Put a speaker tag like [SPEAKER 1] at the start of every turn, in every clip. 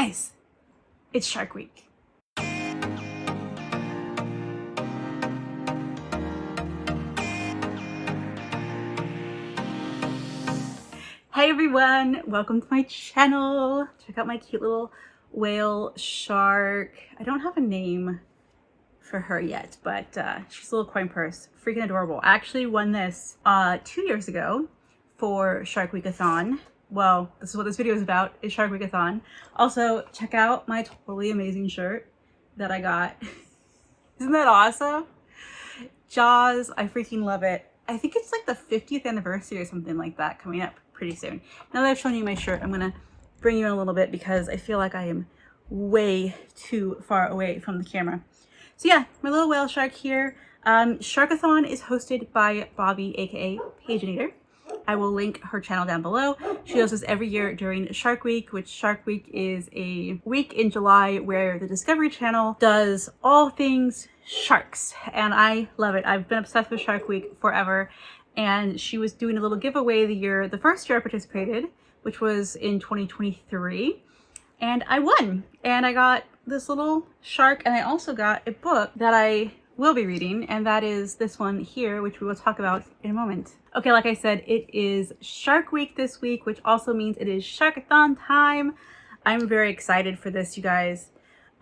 [SPEAKER 1] Guys, it's Shark Week. Hey everyone, welcome to my channel. Check out my cute little whale shark. I don't have a name for her yet, but she's a little coin purse. Freaking adorable. I actually won this 2 years ago for Shark Weekathon. Well, this is what this video is about, is Shark Weekathon. Also, check out my totally amazing shirt that I got. Isn't that awesome? Jaws, I freaking love it. I think it's like the 50th anniversary or something like that coming up pretty soon. Now that I've shown you my shirt, I'm gonna bring you in a little bit because I feel like I am way too far away from the camera. So yeah, my little whale shark here. Sharkathon is hosted by Bobby, aka Pageinator. I will link her channel down below. She does this every year during Shark Week, which Shark Week is a week in July where the Discovery Channel does all things sharks, and I love it. I've been obsessed with Shark Week forever, and she was doing a little giveaway the first year I participated, which was in 2023, and I won, and I got this little shark, and I also got a book that I will be reading, and that is this one here, which we will talk about in a moment. Okay, like I said, it is Shark Week this week, which also means it is Sharkathon time. I'm very excited for this, you guys.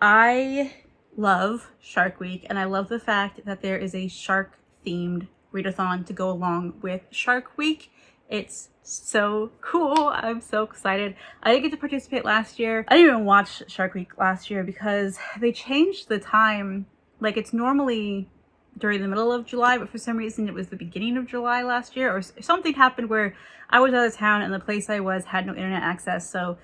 [SPEAKER 1] I love Shark Week, and I love the fact that there is a shark-themed readathon to go along with Shark Week. It's so cool. I'm so excited. I didn't get to participate last year. I didn't even watch Shark Week last year because they changed the time. Like, it's normally during the middle of July, but for some reason it was the beginning of July last year, or something happened where I was out of town and the place I was had no internet access, so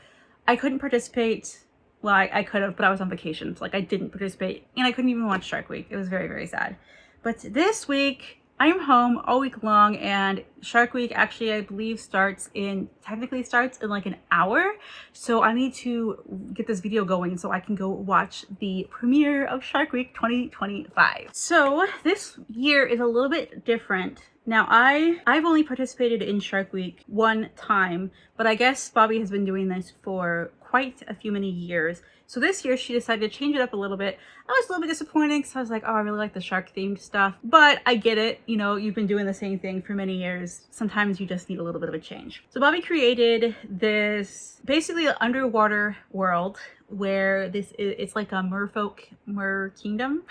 [SPEAKER 1] I couldn't participate. Well, I could have, but I was on vacation, so like I didn't participate, and I couldn't even watch Shark Week. It was very, very sad. But this week, I'm home all week long, and Shark Week actually, I believe, technically starts in like an hour. So I need to get this video going so I can go watch the premiere of Shark Week 2025. So this year is a little bit different. Now, I've only participated in Shark Week one time, but I guess Bobby has been doing this for quite a few many years. So this year she decided to change it up a little bit. I was a little bit disappointed because I was like, oh, I really like the shark themed stuff, but I get it. You know, you've been doing the same thing for many years. Sometimes you just need a little bit of a change. So Bobby created this basically an underwater world where it's like a mer kingdom.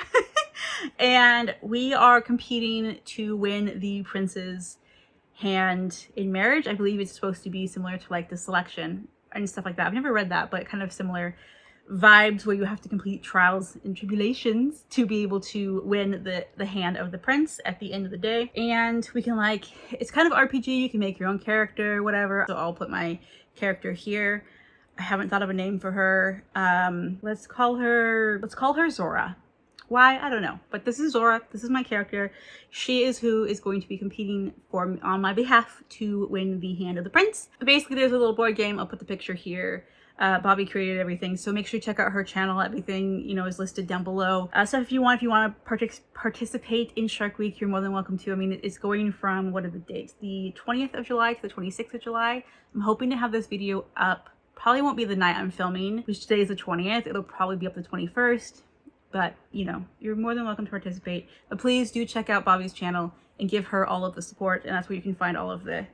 [SPEAKER 1] And we are competing to win the prince's hand in marriage. I believe it's supposed to be similar to like the selection and stuff like that. I've never read that, but kind of similar vibes where you have to complete trials and tribulations to be able to win the hand of the prince at the end of the day. And we can, like, it's kind of RPG. You can make your own character, whatever. So I'll put my character here. I haven't thought of a name for her. Let's call her Zora. Why? I don't know. But this is Zora. This is my character. She is who is going to be competing on my behalf to win the hand of the prince. Basically, there's a little board game. I'll put the picture here. Bobby created everything, so make sure you check out her channel. Everything, you know, is listed down below. So if you want to participate in Shark Week, you're more than welcome to. I mean, it's going from, what are the dates? The 20th of July to the 26th of July. I'm hoping to have this video up. Probably won't be the night I'm filming, which today is the 20th. It'll probably be up the 21st. But, you know, you're more than welcome to participate. But please do check out Bobby's channel and give her all of the support, and that's where you can find all of the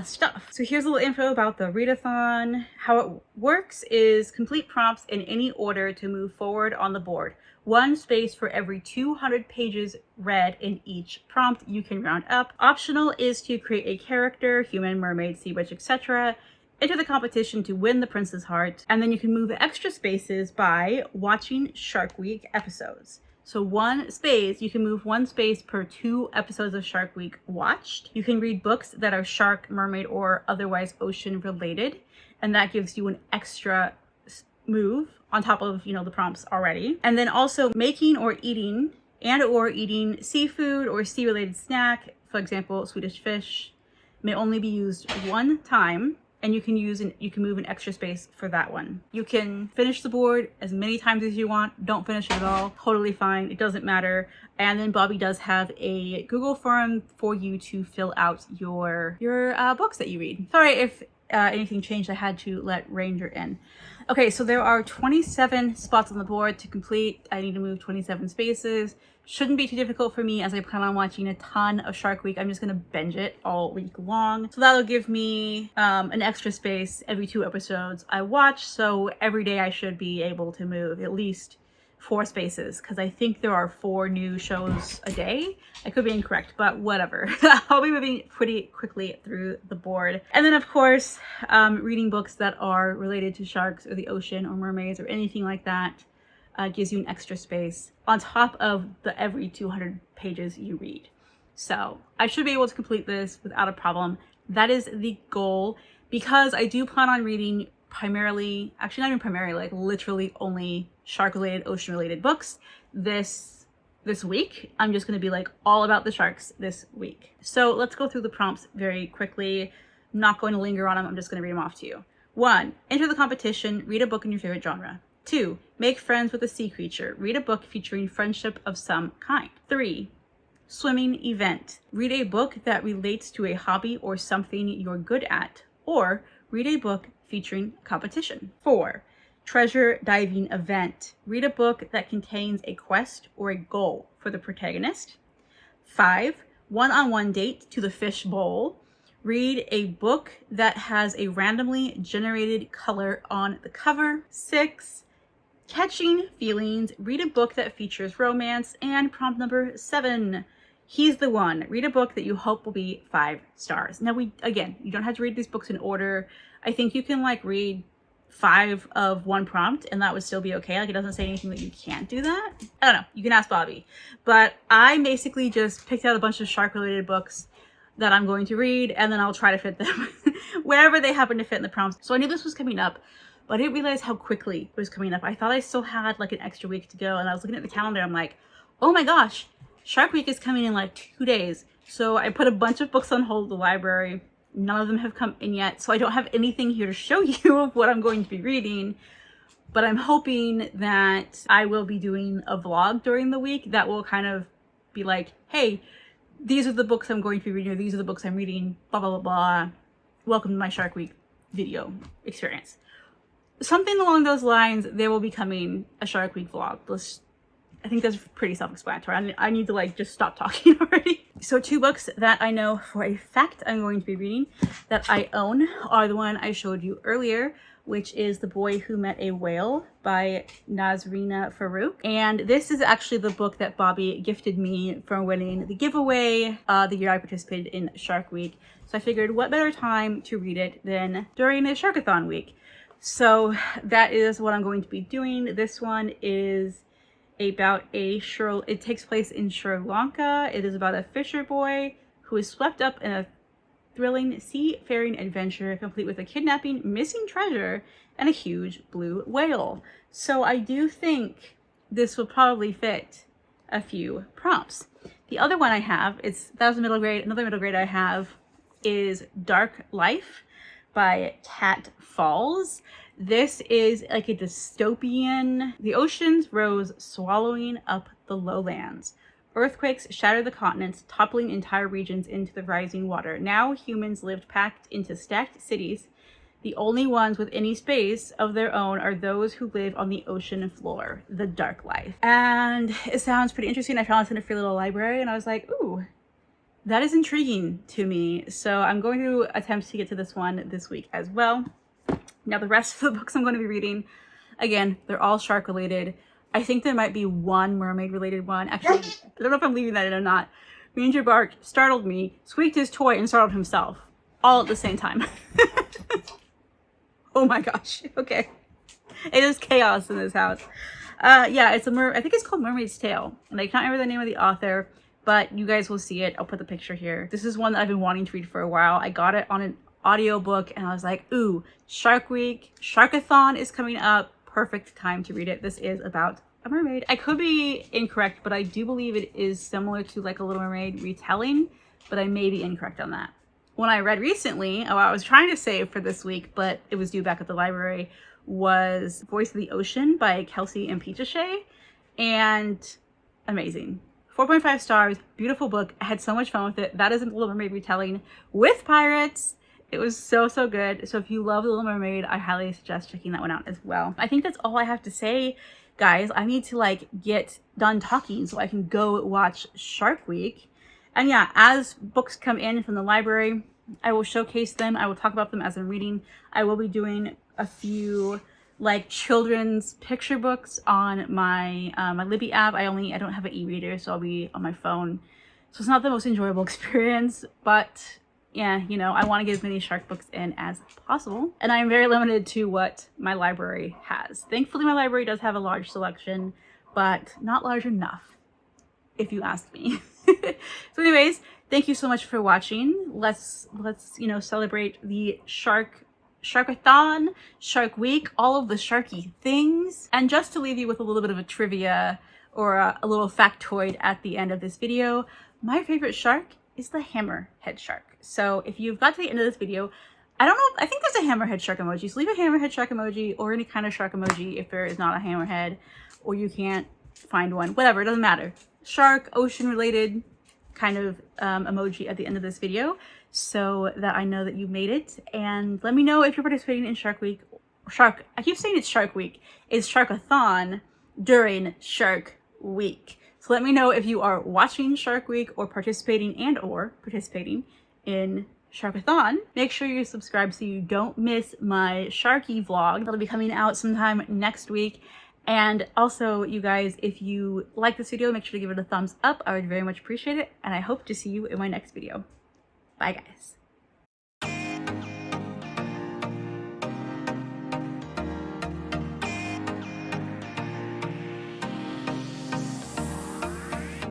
[SPEAKER 1] stuff. So here's a little info about the readathon. How it works is complete prompts in any order to move forward on the board. One space for every 200 pages read in each prompt. You can round up. Optional is to create a character, human, mermaid, sea witch, etc. Enter the competition to win the prince's heart, and then you can move extra spaces by watching Shark Week episodes. So you can move one space per 2 episodes of Shark Week watched. You can read books that are shark, mermaid, or otherwise ocean related, and that gives you an extra move on top of, you know, the prompts already. And then also making or eating seafood or sea related snack, for example, Swedish fish, may only be used one time. And you can move an extra space for that one. You can finish the board as many times as you want. Don't finish it at all. Totally fine. It doesn't matter. And then Bobby does have a Google form for you to fill out your books that you read. Sorry if anything changed. I had to let Ranger in. Okay, so there are 27 spots on the board to complete. I need to move 27 spaces. Shouldn't be too difficult for me as I plan on watching a ton of Shark Week. I'm just gonna binge it all week long. So that'll give me an extra space every 2 episodes I watch. So every day I should be able to move at least 4 spaces, because I think there are 4 new shows a day. I could be incorrect, but whatever. I'll be moving pretty quickly through the board. And then of course, reading books that are related to sharks or the ocean or mermaids or anything like that gives you an extra space on top of the every 200 pages you read. So I should be able to complete this without a problem. That is the goal, because I do plan on reading primarily, actually not even primarily, like literally only shark related, ocean related books this week. I'm just going to be like all about the sharks this week. So let's go through the prompts very quickly. I'm not going to linger on them. I'm just going to read them off to you. 1, enter the competition. Read a book in your favorite genre. 2, make friends with a sea creature. Read a book featuring friendship of some kind. 3, swimming event. Read a book that relates to a hobby or something you're good at, or read a book featuring competition. 4, treasure diving event. Read a book that contains a quest or a goal for the protagonist. 5, one-on-one date to the fish bowl. Read a book that has a randomly generated color on the cover. 6, catching feelings. Read a book that features romance. And prompt number 7, he's the one. Read a book that you hope will be 5 stars. Now you don't have to read these books in order. I think you can like read 5 of one prompt and that would still be okay. Like, it doesn't say anything that you can't do that. I don't know, you can ask Bobby. But I basically just picked out a bunch of shark related books that I'm going to read, and then I'll try to fit them wherever they happen to fit in the prompts. So I knew this was coming up, but I didn't realize how quickly it was coming up. I thought I still had like an extra week to go, and I was looking at the calendar. I'm like, oh my gosh, Shark Week is coming in like 2 days. So I put a bunch of books on hold at the library. None of them have come in yet, so I don't have anything here to show you of what I'm going to be reading. But I'm hoping that I will be doing a vlog during the week that will kind of be like, hey, these are the books I'm going to be reading, or these are the books I'm reading, blah, blah, blah, blah. Welcome to my Shark Week video experience. Something along those lines. There will be coming a Shark Week vlog. I think that's pretty self-explanatory. I need to like just stop talking already. So 2 books that I know for a fact I'm going to be reading that I own are the one I showed you earlier, which is The Boy Who Met a Whale by Nazrina Farouk. And this is actually the book that Bobby gifted me for winning the giveaway the year I participated in Shark Week. So I figured what better time to read it than during the Sharkathon week. So that is what I'm going to be doing. This one is about it takes place in Sri Lanka. It is about a fisher boy who is swept up in a thrilling seafaring adventure complete with a kidnapping, missing treasure, and a huge blue whale. So I do think this will probably fit a few prompts. The other one I have, that was middle grade. Another middle grade I have is Dark Life by Cat Falls. This is like a dystopian. The oceans rose, swallowing up the lowlands. Earthquakes shattered the continents, toppling entire regions into the rising water. Now humans lived packed into stacked cities. The only ones with any space of their own are those who live on the ocean floor. The Dark Life. And it sounds pretty interesting. I found this in a free little library and I was like, ooh, that is intriguing to me. So I'm going to attempt to get to this one this week as well. Now the rest of the books I'm going to be reading, again, they're all shark related. I think there might be one mermaid related one. Actually, I don't know if I'm leaving that in or not. Ranger Bark startled me, squeaked his toy, and startled himself. All at the same time. Oh my gosh. Okay. It is chaos in this house. Yeah, I think it's called Mermaid's Tale. And I can't remember the name of the author, but you guys will see it. I'll put the picture here. This is one that I've been wanting to read for a while. I got it on an audiobook and I was like, ooh, Shark Week, Sharkathon is coming up. Perfect time to read it. This is about a mermaid. I could be incorrect, but I do believe it is similar to like a Little Mermaid retelling, but I may be incorrect on that. One I read recently, I was trying to save for this week, but it was due back at the library, was Voice of the Ocean by Kelsey and Peachache, and amazing. 4.5 stars, beautiful book. I had so much fun with it. That is a Little Mermaid retelling with pirates It was so, so good. So if you love The Little Mermaid, I highly suggest checking that one out as well. I think that's all I have to say, guys. I need to like get done talking so I can go watch Shark Week. And yeah, as books come in from the library, I will showcase them. I will talk about them as I'm reading. I will be doing a few like children's picture books on my my Libby app. I don't have an e-reader, so I'll be on my phone. So it's not the most enjoyable experience, but yeah, you know, I want to get as many shark books in as possible. And I am very limited to what my library has. Thankfully, my library does have a large selection, but not large enough, if you ask me. So anyways, thank you so much for watching. Let's you know, celebrate the Sharkathon, Shark Week, all of the sharky things. And just to leave you with a little bit of a trivia or a little factoid at the end of this video, my favorite shark is the hammerhead shark. So if you've got to the end of this video, I don't know, I think there's a hammerhead shark emoji. So leave a hammerhead shark emoji or any kind of shark emoji if there is not a hammerhead or you can't find one, whatever, it doesn't matter. Shark, ocean related kind of emoji at the end of this video so that I know that you made it. And let me know if you're participating in Shark Week. I keep saying it's Shark Week. It's Sharkathon during Shark Week. So let me know if you are watching Shark Week or participating in Sharkathon. Make sure you subscribe so you don't miss my Sharky vlog. That'll be coming out sometime next week. And also, you guys, if you like this video, make sure to give it a thumbs up. I would very much appreciate it. And I hope to see you in my next video. Bye, guys.